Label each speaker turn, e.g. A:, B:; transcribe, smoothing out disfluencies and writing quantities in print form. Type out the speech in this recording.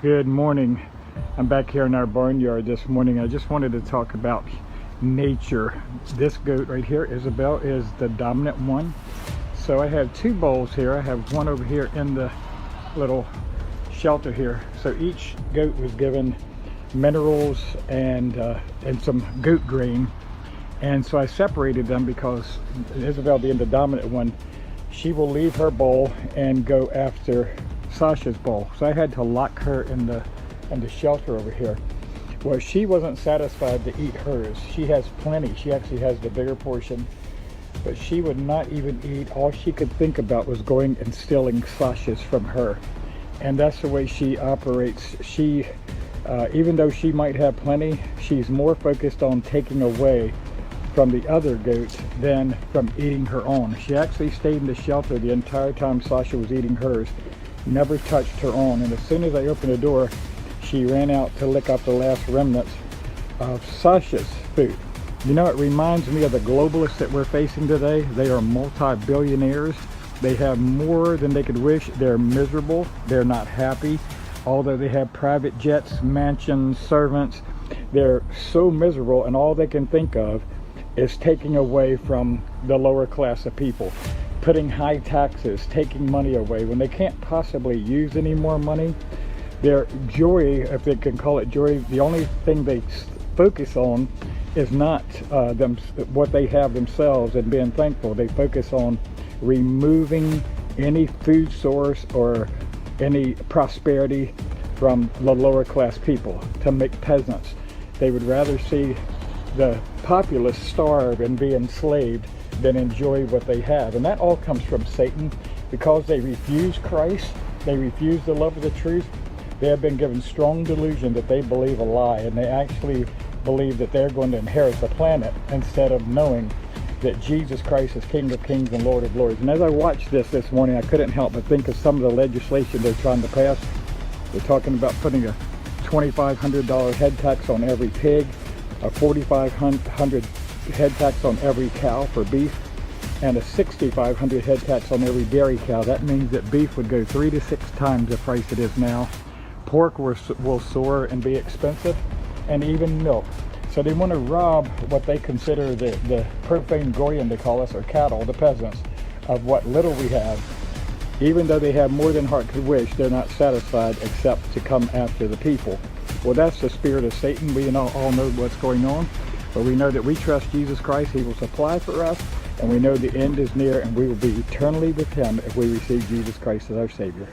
A: Good morning. I'm back here in our barnyard this morning. I just wanted to talk about nature. This goat right here, Isabel, is the dominant one. So I have two bowls here. I have one over here in the little shelter here. So each goat was given minerals and some goat grain. And so I separated them because Isabel, being the dominant one, she will leave her bowl and go after Sasha's bowl. So I had to lock her in the shelter over here. Well, she wasn't satisfied to eat hers. She has plenty. She actually has the bigger portion, but she would not even eat. All she could think about was going and stealing Sasha's from her. And that's the way she operates. She, even though she might have plenty, she's more focused on taking away from the other goats than from eating her own. She actually stayed in the shelter the entire time Sasha was eating hers, never touched her own. And as soon as I opened the door, she ran out to lick up the last remnants of Sasha's food. You know, it reminds me of the globalists that we're facing today. They are multi-billionaires. They have more than they could wish. They're miserable. They're not happy. Although they have private jets, mansions, servants, they're so miserable, and all they can think of is taking away from the lower class of people, putting high taxes, taking money away when they can't possibly use any more money. Their joy, if they can call it joy, the only thing they focus on is not what they have themselves and being thankful. They focus on removing any food source or any prosperity from the lower class people to make peasants. They would rather see the populace starve and be enslaved than enjoy what they have. And that all comes from Satan, because they refuse Christ, they refuse the love of the truth. They have been given strong delusion that they believe a lie, and they actually believe that they're going to inherit the planet instead of knowing that Jesus Christ is King of Kings and Lord of Lords. And as I watched this morning, I couldn't help but think of some of the legislation they're trying to pass. They're talking about putting a $2,500 head tax on every pig, a $4,500 head tax on every cow for beef, and a $6,500 head tax on every dairy cow. That means that beef would go 3 to 6 times the price it is now. Pork will soar and be expensive, and even milk. So they want to rob what they consider the profane goyim, they call us, or cattle, the peasants, of what little we have. Even though they have more than heart could wish, they're not satisfied except to come after the people. Well, that's the spirit of Satan. We all know what's going on, but we know that we trust Jesus Christ. He will supply for us, and we know the end is near, and we will be eternally with him if we receive Jesus Christ as our Savior.